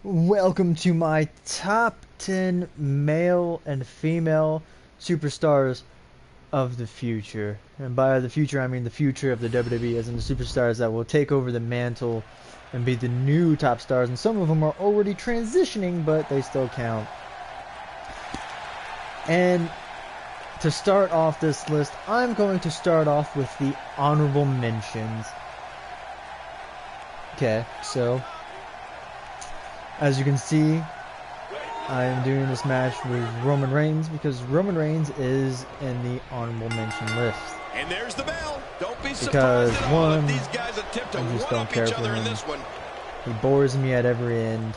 Welcome to my top 10 male and female superstars of the future. And by the future, I mean the future of the WWE, as in the superstars that will take over the mantle and be the new top stars. And some of them are already transitioning, but they still count. And to start off this list, I'm going to start off with the honorable mentions. Okay, so as you can see, I am doing this match with Roman Reigns because Roman Reigns is in the honorable mention list. And there's the bell. Don't be because surprised at all if these guys attempt to I just one don't up care each for other him. in this one. He bores me at every end.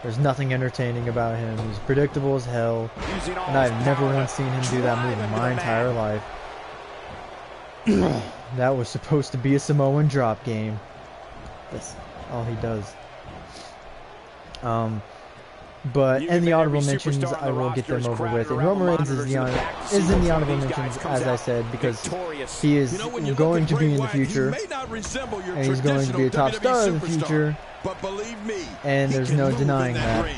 There's nothing entertaining about him. He's predictable as hell, and I've never once seen him do that move in my entire life. That was supposed to be a Samoan drop game. That's all he does. But in the honorable mentions, I will get them over with. And Roman Reigns is in the honorable mentions, as I said, because he is going to be in the future, and he's going to be a top star in the future, and there's no denying that.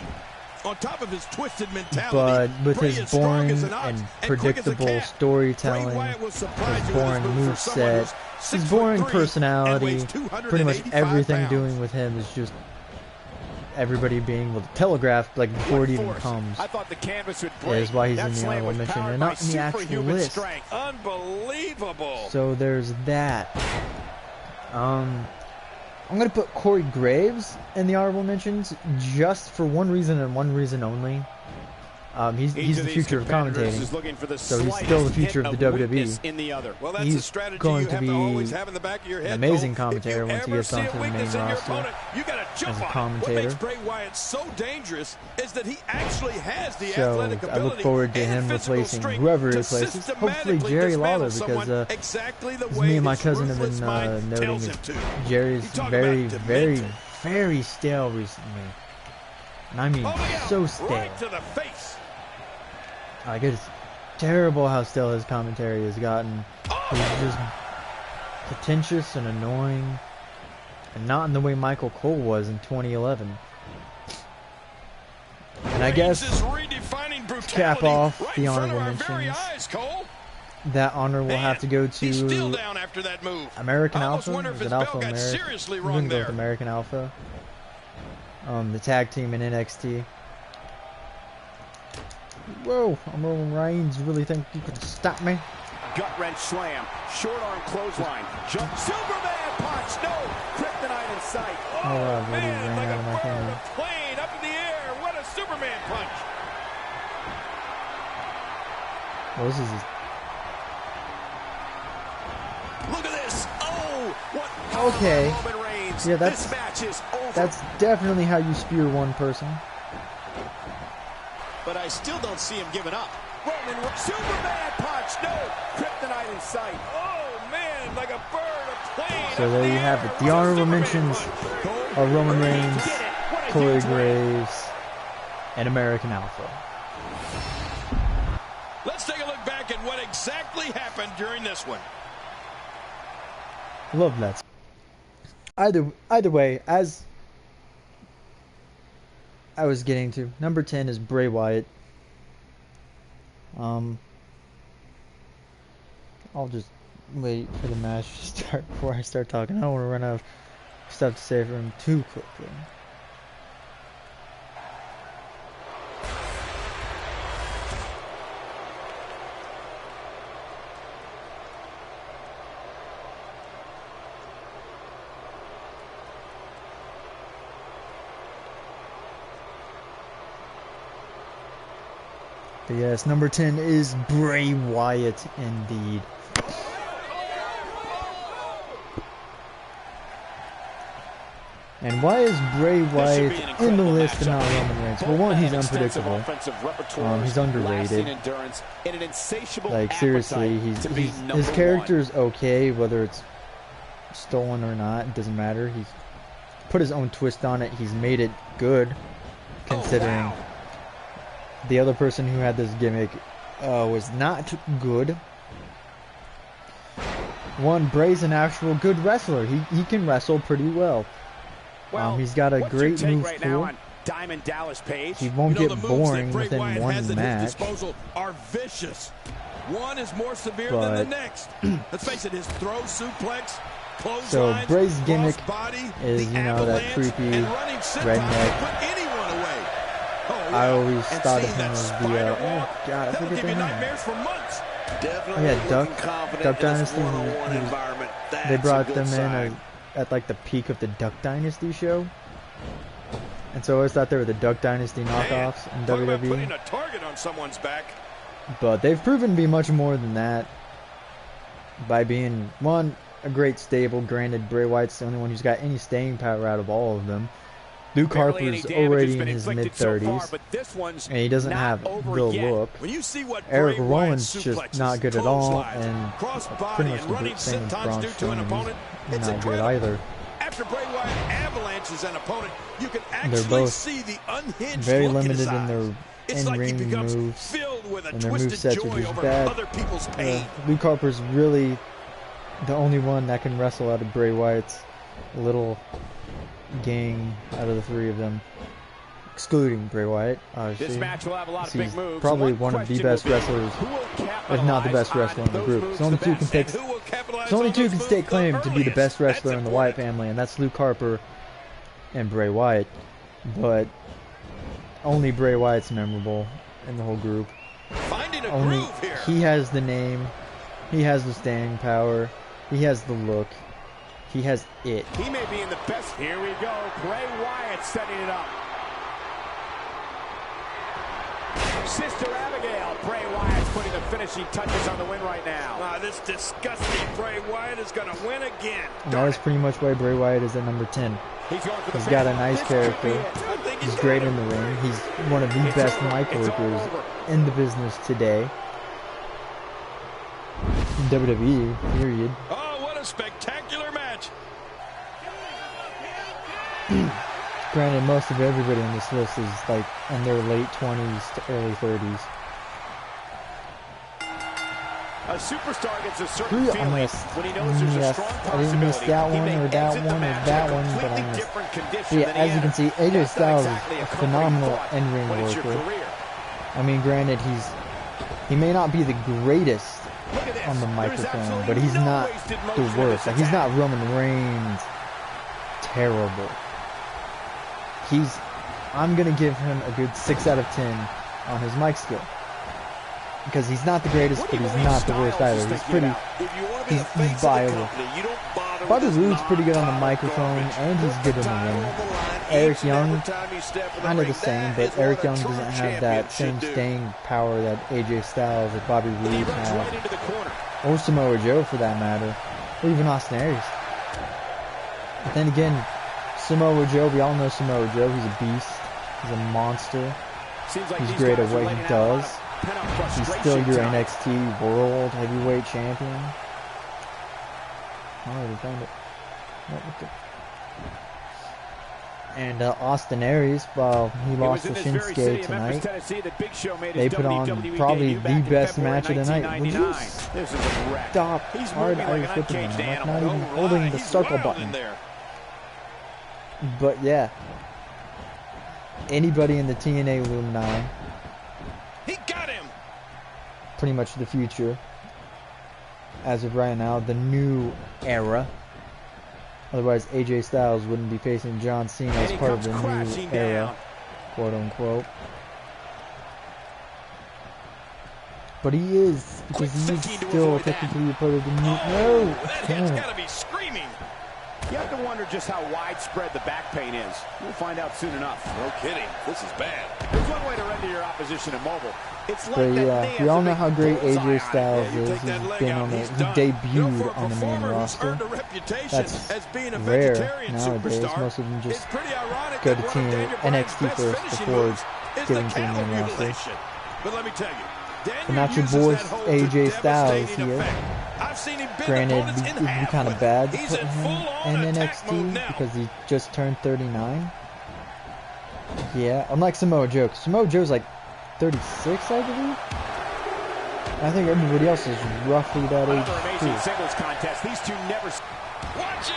On top of his twisted mentality, but with his boring and predictable storytelling, his boring moveset, his boring personality, pretty much everything doing with him is just everybody being able to telegraph like before it even comes. Is why he's in the honorable mention and not in the actual list. Unbelievable. So there's that. I'm gonna put Corey Graves in the honorable mentions just for one reason and one reason only. He's the future of commentating, so he's still the future of the WWE. He's going to be an amazing commentator once he gets onto the main roster as a commentator. So I look forward to him replacing whoever he replaces, hopefully Jerry Lawler, because me and my cousin have been noting that Jerry's very stale recently. And I mean so stale. Like, it's terrible how stale his commentary has gotten. He's just pretentious and annoying, and not in the way Michael Cole was in 2011. And I guess to cap off the honorable mentions, that honor will have to go to American Alpha. Is it Alpha America? I'm gonna go with American Alpha. The tag team in NXT. Whoa, I'm Roman Reigns. You really think you can stop me? Gut wrench slam, short arm clothesline, jump, Superman punch, no, kryptonite in sight. Oh, man, like a bird, a plane up in the air. What a Superman punch! Well, this is just... Look at this! Oh, what? Okay. Roman Reigns. Yeah, this match is over. That's definitely how you spear one person. But I still don't see him giving up. Roman, Superman punch, no, kryptonite in sight. Oh man, like a bird, a plane. So there you have it. The honorable mentions are Roman Reigns, Corey Graves, and American Alpha. Let's take a look back at what exactly happened during this one. Love that. Either way, as I was getting to, number 10 is Bray Wyatt. I'll just wait for the match to start before I start talking. I don't want to run out of stuff to say for him too quickly. But yes, number 10 is Bray Wyatt indeed. And why is Bray Wyatt in the list and not Roman Reigns? Well, one, he's unpredictable. He's underrated. Like, seriously, his character is okay, whether it's stolen or not, it doesn't matter. He's put his own twist on it. He's made it good, considering the other person who had this gimmick was not good. One, Bray's an actual good wrestler. He can wrestle pretty well. He's got a great move pool. Diamond Dallas Page. He won't get boring within one match. Are vicious. One is more severe than the next. Let's face it, his throw, suplex, so Bray's gimmick is, you know, that creepy redneck. I always thought of him as the, oh god, I forget their name. Oh yeah, Duck Dynasty. They brought them in at like the peak of the Duck Dynasty show. And so I always thought they were the Duck Dynasty knockoffs in WWE. Putting a target on someone's back. But they've proven to be much more than that by being, one, a great stable. Granted, Bray Wyatt's the only one who's got any staying power out of all of them. Luke Harper's already in his mid-30s, and he doesn't have the look. Eric Rowan's just not good at all, and pretty much the same with Braun Strowman. He's not good either. After Bray Wyatt avalanches an opponent, you can They're both see the unhinged very look limited in in their in-ring moves, and their movesets are just bad. Luke Harper's really the only one that can wrestle out of Bray Wyatt's little gang out of the three of them, excluding Bray Wyatt. This match will have a lot of big moves. Probably one of the best wrestlers, if not the best wrestler in the group. There's only two can stake claim to be the best wrestler in the Wyatt family, and that's Luke Harper and Bray Wyatt. But only Bray Wyatt's memorable in the whole group. Only he has the name, he has the staying power, he has the look. He has it. He may be in the best. Here we go. Bray Wyatt setting it up. Sister Abigail. Bray Wyatt's putting the finishing touches on the win right now. This disgusting Bray Wyatt is going to win again. And that is pretty much why Bray Wyatt is at number 10. He's got a nice character. He's great in the ring. He's one of the best mic workers in the business today. In WWE, period. Oh, what a spectacular match. Granted, most of everybody on this list is like in their late 20s to early 30s. A superstar gets a certain feeling when he knows there's a strong I didn't miss that one or that one or that one, but I missed. Yeah, as you can see, AJ Styles is a phenomenal in-ring worker. I mean, granted, he may not be the greatest on the microphone, but he's not the worst. Like, he's not Roman Reigns terrible. I'm gonna give him a good 6 out of 10 on his mic skill. Because he's not the greatest, but he's not the worst either. He's viable. Bobby Roode's pretty good on the microphone, and he's good in the ring. Eric Young, kind of the same, but Eric Young doesn't have that same staying power that AJ Styles or Bobby Roode have. Or Samoa Joe, for that matter. Or even Austin Aries. But then again, Samoa Joe, we all know Samoa Joe. He's a beast. He's a monster. He's great at what he does. He's still your NXT World Heavyweight Champion. Oh, we found it. And Austin Aries, well, he lost to Shinsuke tonight. They put on probably the best match of the night. Would you stop hard Irish whipping him? Not even holding the circle button. But yeah, anybody in the TNA Illuminati, he got him. Pretty much the future. As of right now, the new era. Otherwise, AJ Styles wouldn't be facing John Cena as part of the new era, quote unquote. But he is, because he is still technically a part of the new. No, that head's gotta be screaming. You have to wonder just how widespread the back pain is. We'll find out soon enough. No kidding. This is bad. There's one way to render your opposition immobile. It's like but yeah, we all know how great AJ Styles is. He debuted on the main roster. That's rare nowadays. Most of them just go to NXT first before getting to the main roster. But let me tell you, but not your boy AJ Styles here. Granted, it would be kind of bad to put him in NXT because he just turned 39. Yeah, unlike Samoa Joe. Samoa Joe's like 36, I believe. I think everybody else is roughly that age too. Singles contest. These two never. Watch it.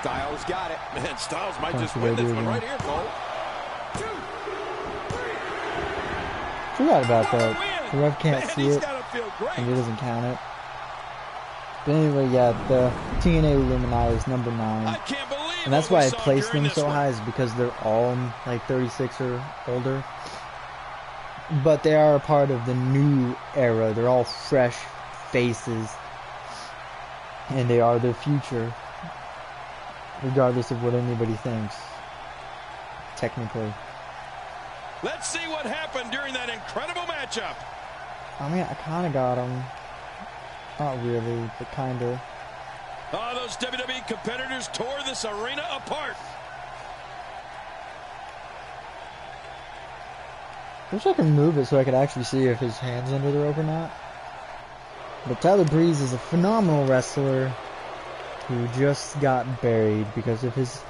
Styles got it. Man, Styles might just win this one right here, Cole. Forgot about that. The ref can't see it, and he doesn't count it. But anyway, yeah, the TNA Illuminati is number 9. And that's why I placed them so high, is because they're all like 36 or older. But they are a part of the new era. They're all fresh faces. And they are the future. Regardless of what anybody thinks. Technically. Let's see what happened during that incredible matchup. I mean, I kind of got them. Not really, but kind of. Oh, those WWE competitors tore this arena apart. Wish I could move it so I could actually see if his hand's under the rope or not. But Tyler Breeze is a phenomenal wrestler who just got buried because of his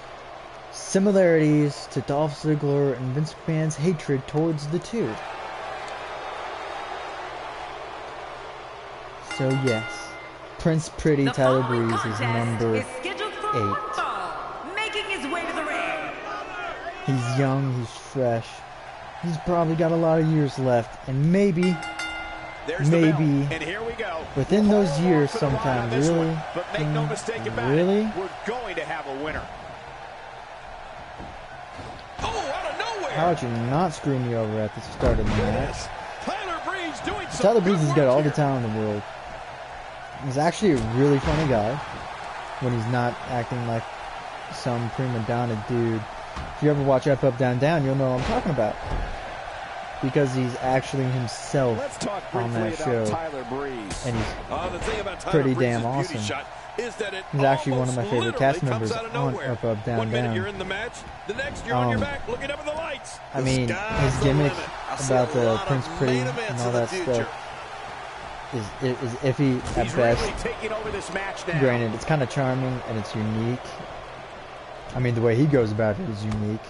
similarities to Dolph Ziggler and Vince McMahon's hatred towards the two. So yes, Prince Pretty Tyler Breeze is number 8. Making his way to the ring. He's young, he's fresh. He's probably got a lot of years left, and maybe and here we go. Within those years sometime, really, but make no mistake about really? It, we're going to have a winner. Oh, out of nowhere. How about you not screw me over at the start of the match? Tyler Breeze doing some Tyler Breeze good has got all work the talent in the world. He's actually a really funny guy when he's not acting like some prima donna dude. If you ever watch Up, Up, Down, Down, you'll know what I'm talking about. Because he's actually himself on that show. Tyler Breeze. And the thing about Tyler pretty Breeze's damn awesome. beauty shot is that it He's actually one of my favorite cast members out of on nowhere. Up, Up, Down, One minute Down. you're in the match, the next you're on your back looking up at the lights. I mean, his gimmick about the Prince Pretty and all that stuff is iffy at best. Really taking over this match now. Granted, it's kind of charming and it's unique. I mean, the way he goes about it is unique.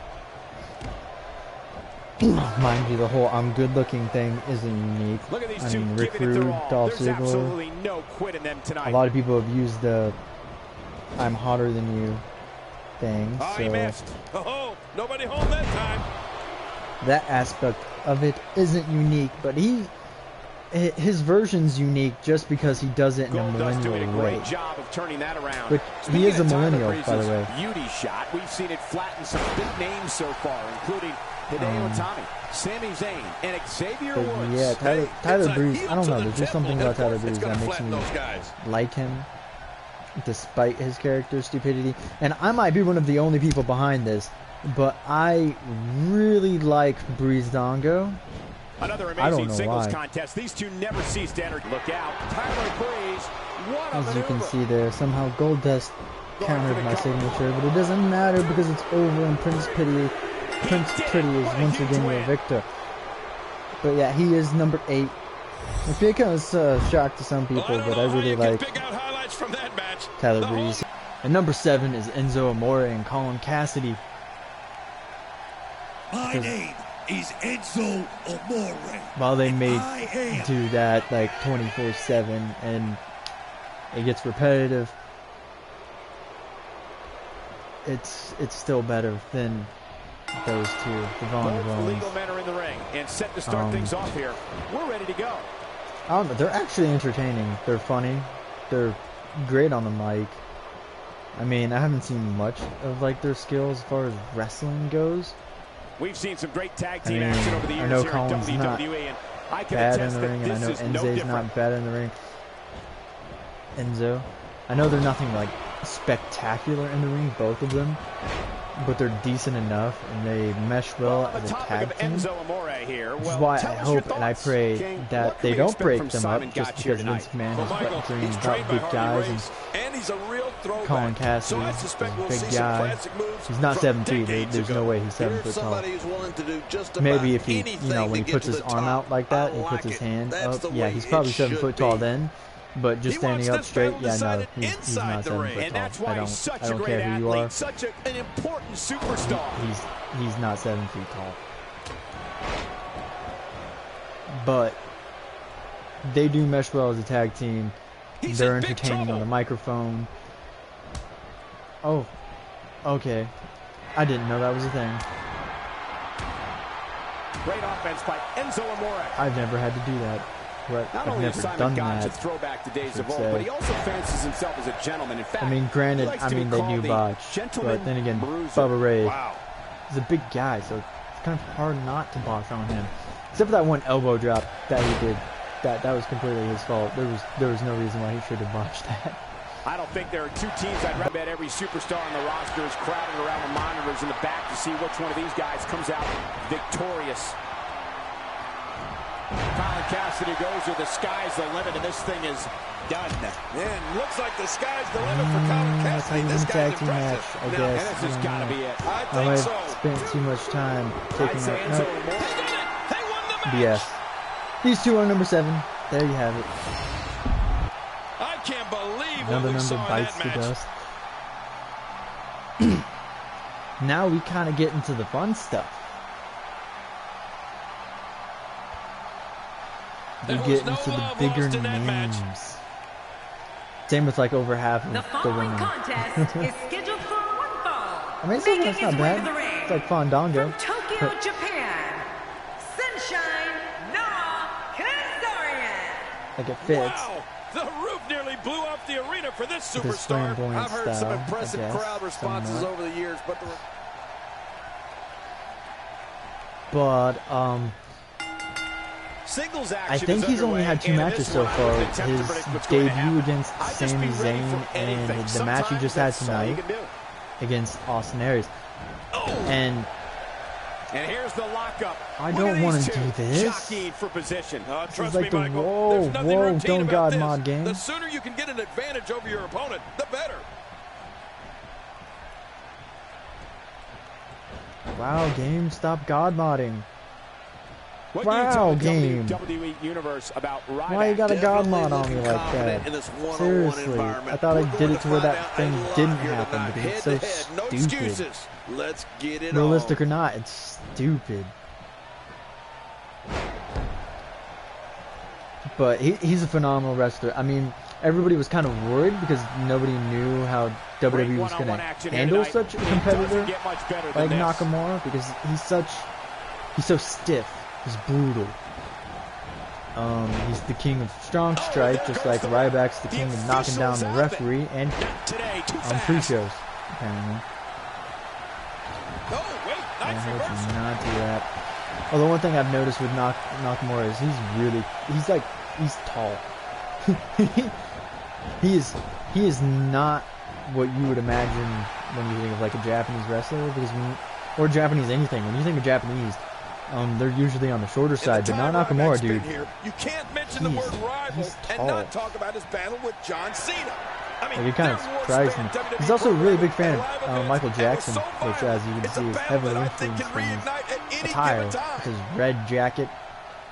Mind you, the whole I'm good looking thing isn't unique. Look at these I two mean, Rick giving it Rude, their all. Dolph There's Ziggler. absolutely no quit in them tonight. A lot of people have used the I'm hotter than you thing. Oh, so he missed. Oh, nobody home that time. that aspect of it isn't unique, but his version's unique just because he does it in a millennial way. Great job of turning that around. Which he is a millennial, by the way. Beauty shot. We've seen it flatten some big names so far, including Hideo Itami, Sami Zayn, and Xavier Woods. Yeah, Tyler Breeze. I don't know. There's just something about Tyler Breeze that makes me like him, despite his character's stupidity. And I might be one of the only people behind this, but I really like Breeze Dongo. Another amazing singles contest. These two never cease to enter. Look out, Tyler Breeze. What a As you can see there, somehow Goldust countered my signature, but it doesn't matter because it's over and Prince Pretty is once again your victor. But yeah, he is number 8. It becomes a shock to some people, but I really like Tyler Breeze. And number 7 is Enzo Amore and Colin Cassidy. My name is Enzo Amore. While they may do that like 24/7 and it gets repetitive, it's still better than those two, the Von legal men are in the ring and set to start things off here. We're ready to go. I don't know, they're actually entertaining. They're funny. They're great on the mic. I mean, I haven't seen much of like their skills as far as wrestling goes. We've seen some great tag team action over the years. I know here Colin's in not WWE, and I can bad in attest the that ring, and I know this is no Enzo's different. not bad in the ring. Enzo. I know they're nothing like spectacular in the ring, both of them, but they're decent enough and they mesh well as a tag team. Which is why I hope and I pray that they don't break them up just because Vince McMahon has wet dreams about big guys, and Colin Cassidy is a big guy. He's not 7 feet. There's no way he's 7 foot tall. Maybe if he, when he puts his arm out like that, and he puts his hand up, yeah, he's probably 7 foot tall then. But just standing up straight, yeah, no, he's not 7 foot tall. I don't care who you are. Such an important superstar. He's not 7 feet tall. But they do mesh well as a tag team. They're entertaining on the microphone. Oh, Okay. I didn't know that was a thing. Great offense by Enzo Amore. I've never had to do that. But Not I've only never is Simon done Gotch a that. throwback to days of old, but he also fancies himself as a gentleman. In fact, I mean, granted, he likes to be they knew called the Botch, gentleman but then again, bruiser. Bubba Ray, Wow. he's a big guy, so it's kind of hard not to botch on him. Except for that one elbow drop that he did. That was completely his fault. There was no reason why he should have botched that. I don't think there are two teams I'd rather bet every superstar on the roster is crowded around the monitors in the back to see which one of these guys comes out victorious. Colin Cassidy goes to the sky's the limit, and this thing is done. Man, looks like the sky's the limit for Colin That's how Cassidy. you win This a guy's tag team match, impressive. I And guess. this has got to be it. I I think might so. have spent too much time taking I'd say that. Enzo Nope. Amore. They did it. They won the match. BS. These two are number 7. There you have it. I can't believe Another what we number saw in bites that the match. dust. Now we kind of get into the fun stuff. We There get was no into the love bigger lost in that match. names. Same with like over half of The the following women. contest is scheduled for one fall. I mean, Making it's not his way to bad. the ring. It's like Fandango. From Tokyo, But Japan, Sunshine Kazarian. like it fits. Wow, the roof nearly blew off the arena for this With his superstar. flamboyant I've heard some style, I impressive guess, crowd responses somewhat. over the years, but the But Singles I action think is he's only underway, had 2 and in matches this so one, I far. wouldn't attempt to His predict what's going to debut happen. against I'd just Sami be ready Zayn for anything. and the match he just had Sometimes that's all you tonight can do. against Austin Aries. And And here's the lockup. I Look don't at wanna these do two this. jockeying for position. trust like me, the Michael, whoa, there's nothing whoa, routine don't about God this. mod game. The sooner you can get an advantage over your opponent, the better. wow, game, stop God modding. What do you Wow, tell the game. WWE Universe about Ryback? Why you got a God Definitely mod on me looking like confident that? in this one-on-one Seriously, environment. I thought We're I did going it to where find that out thing a lot didn't here happen tonight. because it's so Head-to-head, no stupid. excuses. Let's get it Realistic on. or not, it's stupid. But he's a phenomenal wrestler. I mean, everybody was kind of worried because nobody knew how WWE was going to handle such a competitor like Nakamura, because he's so stiff, he's brutal. He's the king of strong strike, just like Ryback's the king of knocking down the referee and on pre-shows, apparently. Oh, wait, Yeah, nice let's reversal. not do that. Although one thing I've noticed with Nakamura is he's tall. he is not what you would imagine when you think of like a Japanese wrestler, because or Japanese anything. When you think of Japanese, they're usually on the shorter side, but not Nakamura, dude. You can't mention the word rival he's and tall. not talk about his battle with John Cena. I mean, Like, it kind of surprised me. He's also a really big fan of Michael Jackson, which, as you can see, is heavily influenced from his attire. It's his red jacket,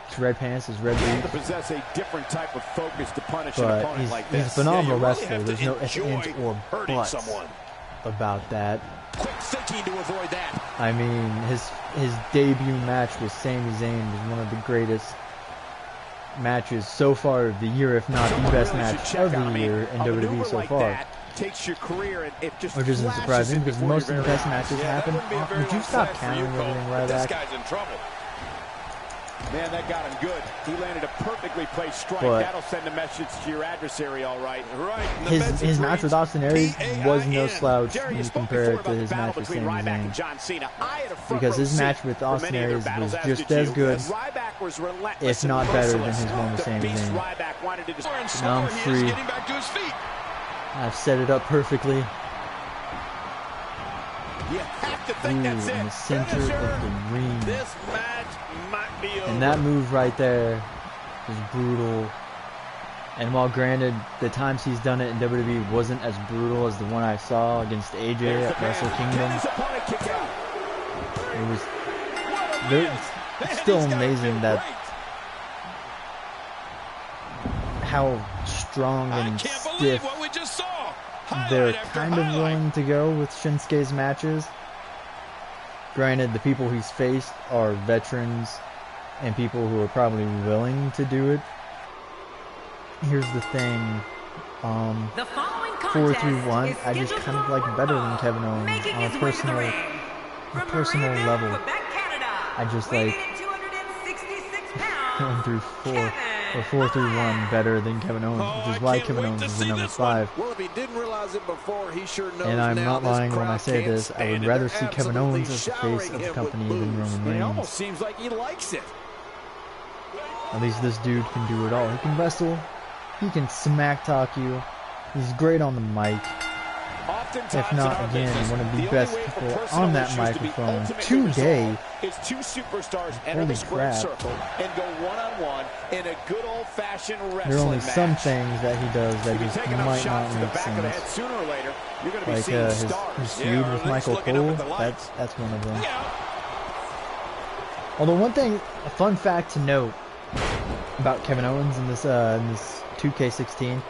his red pants, his red To boots. possess a different type of focus to punish an But opponent like he's a this. phenomenal really wrestler. have to There's no ifs, enjoy ands, or hurting buts someone. about that. Quick thinking to avoid that. I mean, his debut match with Sami Zayn was one of the greatest matches so far of the year, if not the best match of the year in WWE so far. Takes your career and it just Which isn't flashes surprising, it because before most of your the best very eyes. matches happen. Would you stop counting everything right This back? guy's in trouble. Man, that got him good. He landed a perfectly placed strike. But that'll send a message to your adversary, all right. Right. His match with Austin Aries was no slouch Jerry, when you you spoke compare before it to about his the battle match with between Sami Ryback and Zayn. John Cena. I had a front Because row his seat match with for Austin many of their Aries battles, was as just did as you. good, Ryback was relentless if not and better than merciless. his one with The Sami beast Zayn. Ryback wanted to destroy. Now I'm He is free. getting back to his feet. I've set it up perfectly. You have to Ooh, think that's in it. the center of the ring. This match might be over. And that move right there was brutal. And while granted, the times he's done it in WWE wasn't as brutal as the one I saw against AJ at Wrestle Kingdom, His opponent kick out. it was it's still amazing that how strong I and can't believe stiff what we just saw. they're Highlight after kind of highlight. willing to go with Shinsuke's matches. Granted, the people he's faced are veterans and people who are probably willing to do it. Here's the thing. The following 4-3-1, I just kind of like better than Kevin Owens on a personal level. I just like 1-3-4 or 4-3-1 better than Kevin Owens, which is why Kevin Owens is the number 5. Well, if he didn't realize it before, he sure knows. And I'm now not lying when I say this. I would rather see Kevin Owens as the face of the company than Roman Reigns. It almost seems like he likes it. At least this dude can do it all. He can wrestle. He can smack talk you. He's great on the mic. If not, again, one of the best people on that microphone today. Two superstars enter the square circle and go one-on-one in a good old-fashioned wrestling There are only match. some things that he does that just might not make sense. Sooner or later, you're going to be Like seeing his stars. feud with Michael Cole. That's one of them. Although one thing, a fun fact to note about Kevin Owens in this 2K16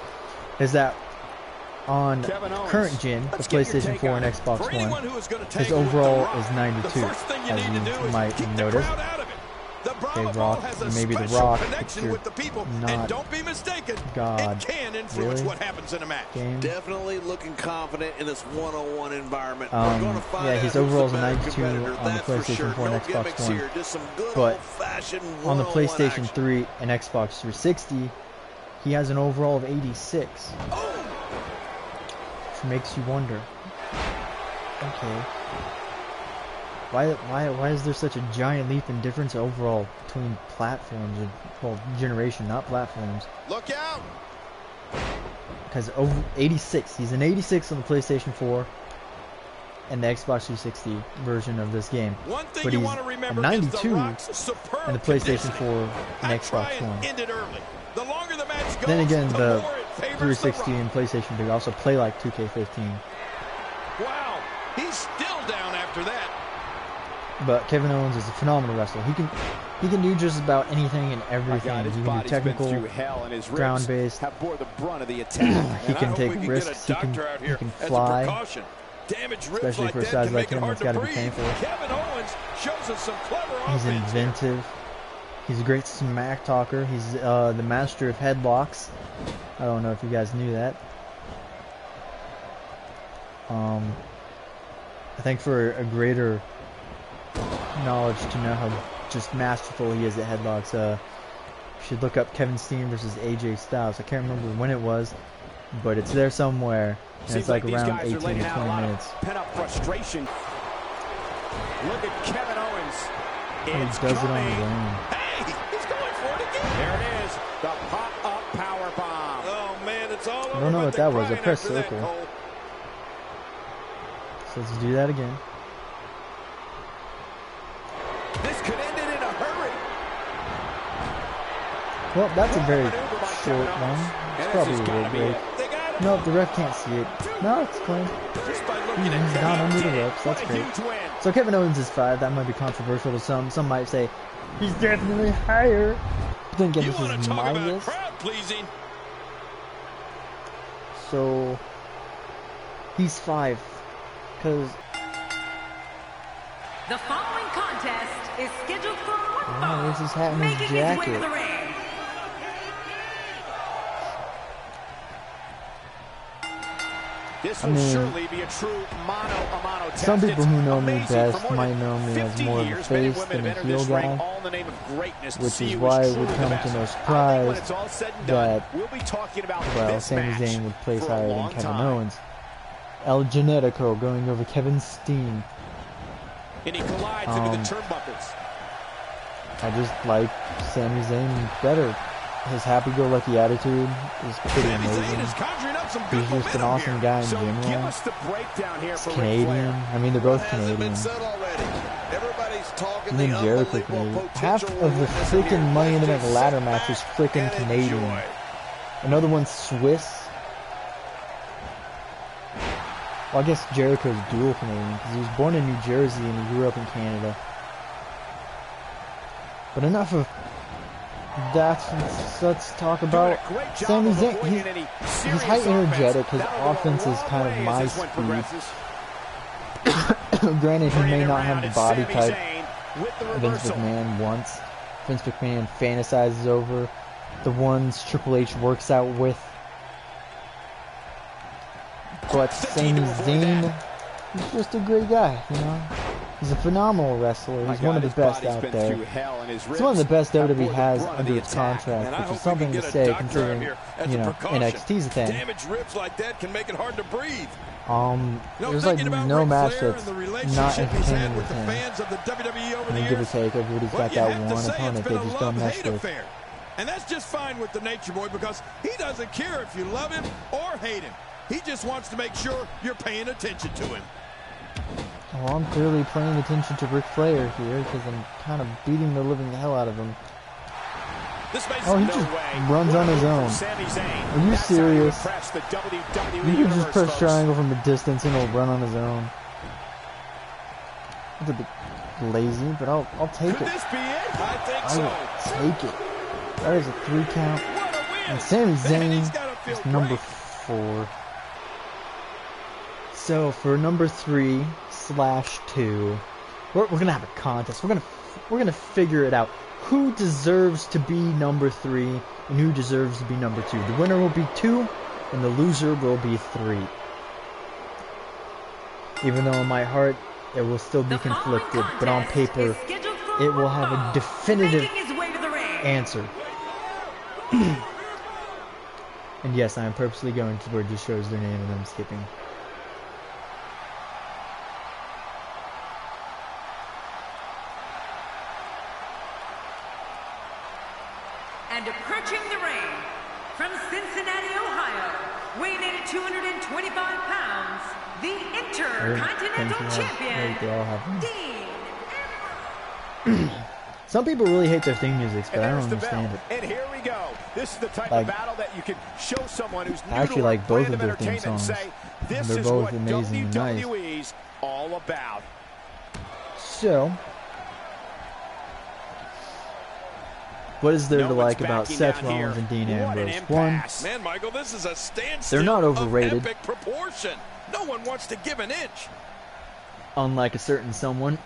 is that on current gen, the PlayStation 4 and Xbox One, his overall is 92, as you might notice. Okay, Rock, maybe The Rock, if you're not God, really? Game? Definitely looking confident in this one-on-one environment. Yeah, his overall is a 92 on the PlayStation 4 and Xbox One, but on the PlayStation 3 and Xbox 360, he has an overall of 86. Which makes you wonder, okay, why is there such a giant leap in difference overall between platforms, or, well, generation, not platforms? Look out! Because over 86, he's an 86 on the PlayStation 4 and the Xbox 360 version of this game, but he's a 92 in the PlayStation 4 and Xbox One. Then again, the 360 and PlayStation 3 also play like 2K15. Wow, he's still down after that. But Kevin Owens is a phenomenal wrestler. He can do just about anything and everything. He can do technical, ground-based. He can take risks. He can fly. Especially for a size like him, it's got to be painful. He's inventive. He's a great smack talker. He's the master of headlocks. I don't know if you guys knew that. I think for a greater knowledge to know how just masterful he is at headlocks, you should look up Kevin Steen versus AJ Styles. I can't remember when it was, but it's there somewhere, and it's like around 18 to 20 minutes. Pent-up frustration. Look at Kevin Owens. And he does it on his own. Hey, he's going for it again. There it is, the pop-up power bomb. Oh man, it's all over. I don't know what that was. I pressed circle. So let's do that again. This could end it in a hurry. Well, that's a very short one. It's probably a little break. No, the ref can't see it. No, it's clean. He's not under the ropes. That's great. So Kevin Owens is 5. That might be controversial to some. Some might say he's definitely higher. But then again, this is my list. So he's 5 because the following contest is scheduled for one fall. Where's his hat and his jacket? This will surely be a true mano-a-mano test. Some people who know me best might know me as more of a face than a heel guy, which is why it would come to no surprise that, well, Sami Zayn would place higher than Kevin Owens. El Genetico going over Kevin Steen. And he collides into the turnbuckles. I just like Sami Zayn better. His happy-go-lucky attitude is pretty amazing. He's just an awesome guy in general. He's Canadian. I mean, they're both Canadian. And then Jericho Canadian. Half of the freaking Money in the Bank ladder match is freaking Canadian. Another one's Swiss. Well, I guess Jericho's dual Canadian because he was born in New Jersey and he grew up in Canada. But enough of that. Let's talk about Sami Zayn. He's high energetic. His offense is kind of my speed. Granted, he may not have the body type Vince McMahon wants. Vince McMahon fantasizes over. The ones Triple H works out with. But Sami Zayn, he's just a great guy, you know? He's a phenomenal wrestler. He's one of the best out there. He's one of the best WWE has under its contract, which is something to say considering, you know, NXT's a thing. Damaged ribs like that can make it hard to breathe. There's like no match that's not entertaining with him. I mean, give or take, everybody's got that one opponent they just don't mess with. And that's just fine with the Nature Boy because he doesn't care if you love him or hate him. He just wants to make sure you're paying attention to him. Well, I'm clearly paying attention to Ric Flair here because I'm kind of beating the living hell out of him. Oh, he just runs on his own. Are you serious? You can just press triangle from a distance and he'll run on his own. It's a bit lazy, but I'll take it. I will take it. That is a 3 count. And Sami Zayn is number 4. So for number 3/2, we're gonna have a contest. We're gonna figure it out. Who deserves to be number 3 and who deserves to be number 2? The winner will be 2 and the loser will be 3. Even though in my heart it will still be conflicted, but on paper it will have a definitive answer. And yes, I am purposely going to where it just shows their name and I'm skipping. And approaching the ring, from Cincinnati, Ohio, weighing in at 225 pounds, the Intercontinental Champion, Dean. Some people really hate their theme musics, but I don't understand it. And here we go. This is the type of battle that you can show someone who's new I actually to like both of their entertainment theme songs. and say, this They're is both what amazing and nice. WWE's all about. So, what is there to like about Seth Rollins and Dean Ambrose? One, man, Michael, this is a standstill. They're not overrated. Of epic proportion. No one wants to give an inch. Unlike a certain someone,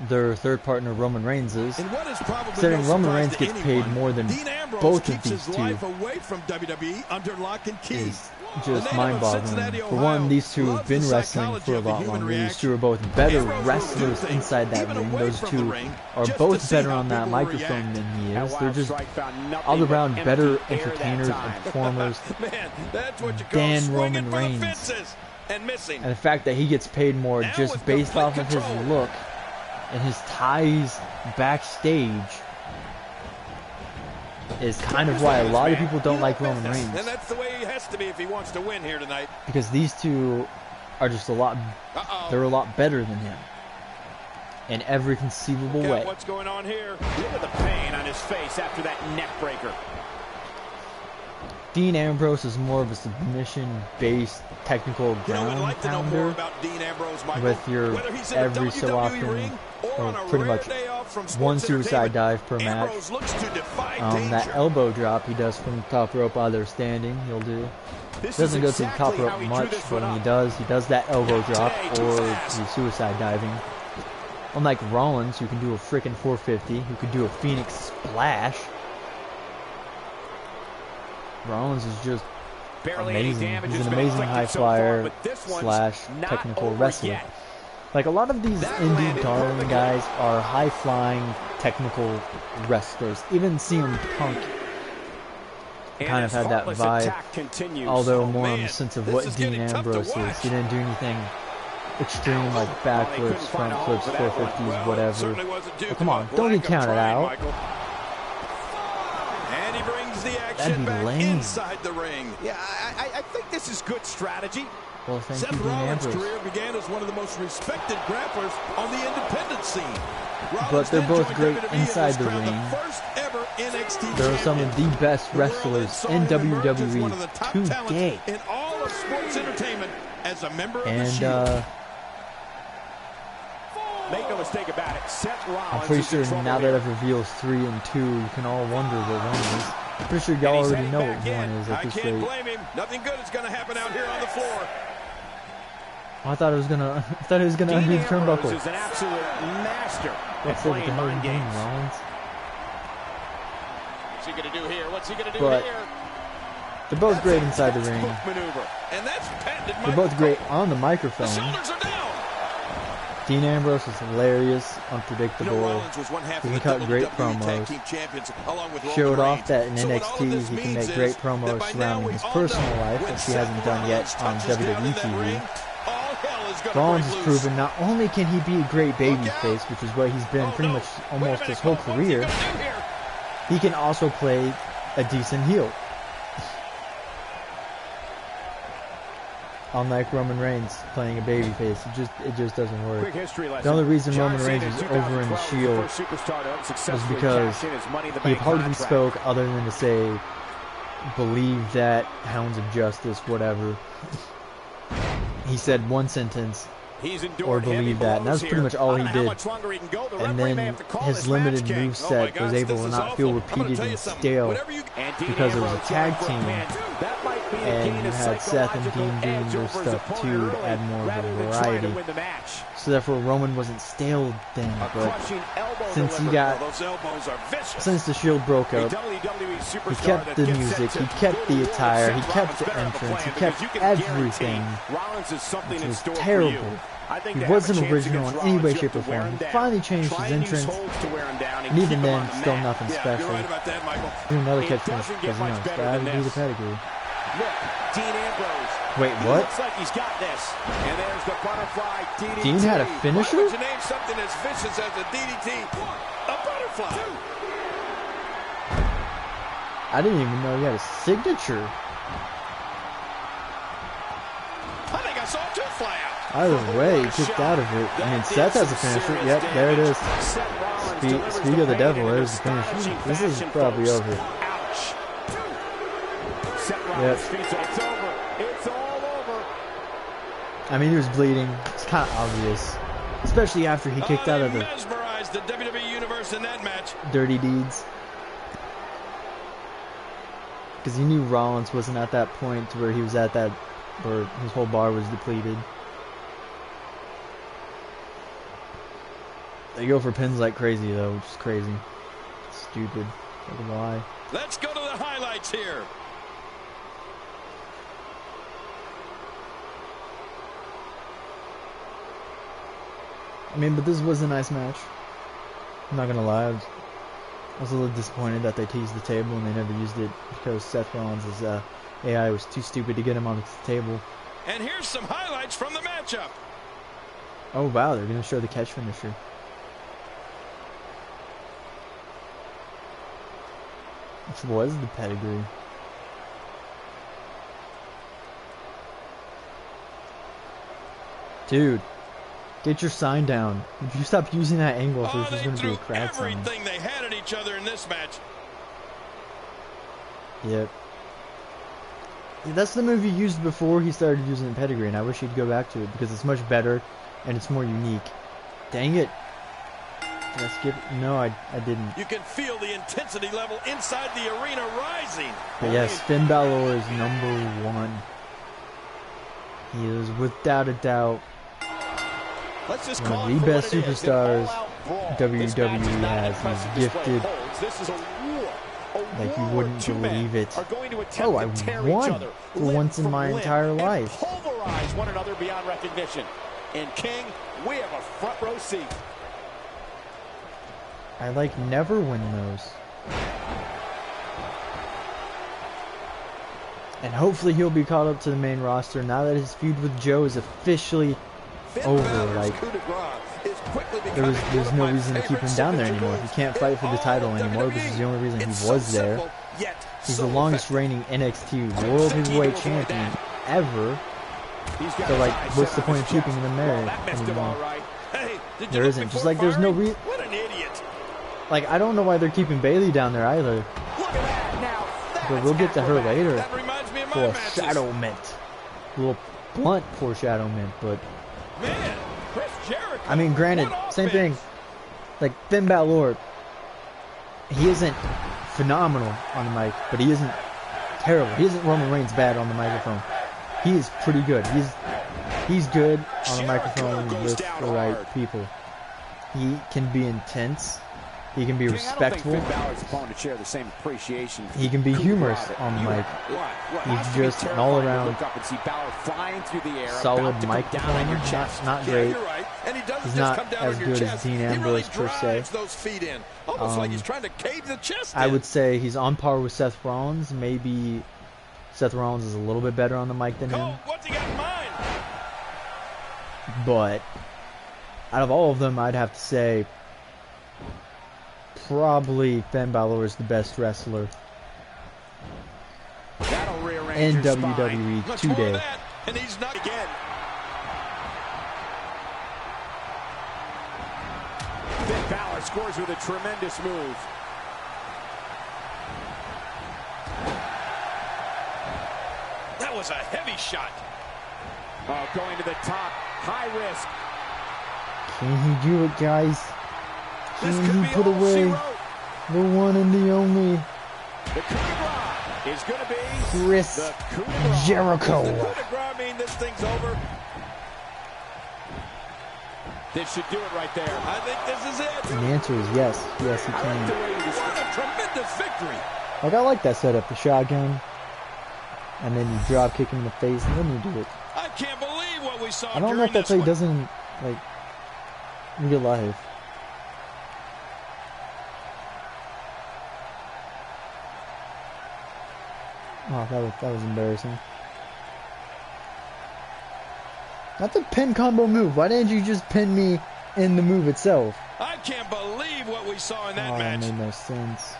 their third partner Roman Reigns is. Considering Roman Reigns gets paid more than both of these two away from WWE under lock and key. Is just mind-boggling. For one, these two have been wrestling for a lot longer. These two are both better wrestlers inside that ring. Those two are both better on that microphone than he is. They're just all-around better entertainers and performers than Roman Reigns. And the fact that he gets paid more just based off of his look and his ties backstage is kind of why a lot of people don't like Roman Reigns. And that's the way he has to be if he wants to win here tonight. Because these two are just they're a lot better than him in every conceivable way. What's going on here? Look at the pain on his face after that neck breaker. Dean Ambrose is more of a submission-based technical ground pounder with your every so often, or pretty much one suicide dive per match. That elbow drop he does from the top rope while they're standing, he'll do. Doesn't go to the top rope much, but when he does that elbow drop or the suicide diving. Unlike Rollins, who can do a freaking 450, who can do a Phoenix Splash. Rollins is just amazing. He's an amazing high flyer slash technical wrestler. Like a lot of these indie darling guys are high flying technical wrestlers. Even CM Punk kind of had that vibe, although more on the sense of what Dean Ambrose is. He didn't do anything extreme like backflips, front flips, 450s, whatever. But come on, don't get counted out. That'd be lame. Inside the ring. Yeah, I think this is good strategy. Well, thank Seth you, Dean Rollins' Ambrose. career began as one of the most respected grapplers on the independent scene. But they're both great inside the ring. They're some of the best wrestlers in WWE today. In all of sports entertainment as a member of And make no mistake about it, Seth Rollins. I'm pretty sure now that I've revealed 3 and 2, you can all wonder what 1 is. I'm pretty sure y'all already know what 1 is at this rate. I can't blame him. Nothing good is going to happen out here on the floor. I thought it was gonna undo the turnbuckle. Is an absolute master at That's it, playing mind games. Rollins. What's he gonna do here? What's he gonna do But here? They're both great inside the ring. And that's They're both great on the microphone. Dean Ambrose is hilarious, unpredictable. He can cut great promos. Showed off that in NXT he can make great promos surrounding his personal life, which he hasn't done yet on WWE TV. Rollins has proven not only can he be a great babyface, which is what he's been pretty much almost his whole career, he can also play a decent heel. Unlike Roman Reigns playing a babyface, it just doesn't work. The only reason Roman Reigns was over in the Shield was because he hardly spoke other than to say, believe that, hounds of justice, whatever. He said one sentence, or believe that, and that's pretty much all he did. And then his limited moveset was able to not feel repeated and stale because it was a tag team, and you had Seth and Dean doing their stuff too to add more of a variety. So therefore Roman wasn't stale then, but since the Shield broke up, he kept the music, he kept the attire, he kept the entrance, he kept everything, which was terrible. He wasn't original in any way, shape, or form. He finally changed his entrance, and even then, still nothing special. Do another catch finish because, you know, it's bad to do the pedigree. Wait, what? Dean had a finisher? Why would you name something as vicious as a DDT a butterfly? I didn't even know he had a signature. I think I saw two fly out. Either way, he kicked out of it. I mean, Seth has a finisher. Yep, there it is. Speak of the devil, there's the finisher. This is probably over. Yep. It's all over. I mean, he was bleeding. It's kind of obvious. Especially after he kicked out of the mesmerized the WWE Universe in that match. Dirty Deeds. Because he knew Rollins wasn't at that point to where he was at that, where his whole bar was depleted. They go for pins like crazy, though, which is crazy. Stupid. Like, why? Let's go to the highlights here. I mean, but this was a nice match. I'm not gonna lie. I was a little disappointed that they teased the table and they never used it because Seth Rollins' AI was too stupid to get him on the table. And here's some highlights from the matchup. Oh wow, they're gonna show the catch finisher. Which was the pedigree. Dude, get your sign down. If you stop using that angle, there's just going to be a crack sign. Everything they had at each other in this match. Yep. Yeah, that's the move he used before he started using the pedigree, and I wish he'd go back to it because it's much better and it's more unique. Dang it. Did I skip? No, I didn't. You can feel the intensity level inside the arena rising. But yes, Finn Balor is #1. He is without a doubt one of the best superstars WWE has. He's gifted like you wouldn't believe it. Oh, I won for once in my entire life. Pulverize one another beyond recognition. And King, we have a front row seat. I like never win those. And hopefully he'll be caught up to the main roster now that his feud with Joe is officially over. Like, there's no reason to keep him down there anymore. He can't fight for the title anymore because it's the only reason he was there. He's the longest reigning NXT World Heavyweight Champion ever. So like, what's the point of keeping him there anymore? There isn't. Just like there's no reason. What an idiot. Like, I don't know why they're keeping Bayley down there either. But we'll get to her later. Foreshadowment. A little blunt foreshadowment, but... Man, Chris Jericho. I mean, granted, same thing. Like, Finn Balor, he isn't phenomenal on the mic, but he isn't terrible. He isn't Roman Reigns bad on the microphone. He is pretty good. He's good on the microphone with the right people. He can be intense He can be respectful. Share the same appreciation. He can be humorous on the mic. He's just an all-around solid mic performer. Not great. He's not as good as Dean Ambrose per se. I would say he's on par with Seth Rollins. Maybe Seth Rollins is a little bit better on the mic than him. But out of all of them, I'd have to say probably Finn Balor is the best wrestler in WWE today. And he's not again. Finn Balor scores with a tremendous move. That was a heavy shot. Oh, going to the top. High risk. Can he do it, guys? Can he put away the one and the only The coup de grace is going to be Chris the coup de grace. Jericho? Does the coup de grace mean this thing's over? This should do it right there. I think this is it. And the answer is yes. Yes, he What can. a tremendous victory. Like, I like that setup, the shotgun, and then you drop kick him in the face, and then you do it. I can't believe what we saw. I don't know if that's how he does it in, like, real life. Oh, that was embarrassing. That's a pin combo move. Why didn't you just pin me in the move itself? I can't believe what we saw in that Oh, match. that made no sense.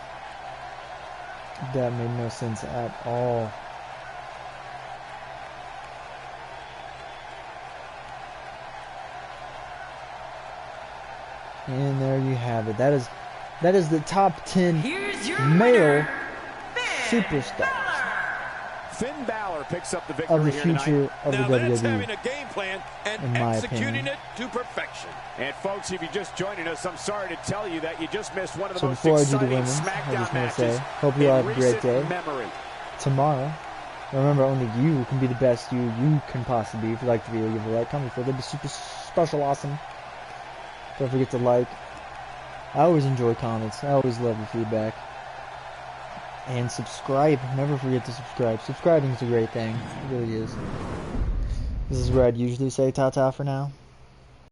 That made no sense at all. And there you have it. That is the top 10 male superstars Finn Balor picks up the of victory the here future tonight. of the Now that's having WWE. a game plan and In my executing opinion. it to perfection. And folks, if you're just joining us, I'm sorry to tell you that you just missed one of the So most before I do the exciting women's, I SmackDown just want to matches say, hope you all in have a great recent day. memory. Tomorrow, remember, only you can be the best you can possibly be. If you like the video, give it a like, comment, feel, it'd be super special, awesome. Don't forget to like. I always enjoy comments. I always love the feedback. And subscribe. Never forget to subscribe. Subscribing is a great thing. It really is. This is where I'd usually say ta-ta for now.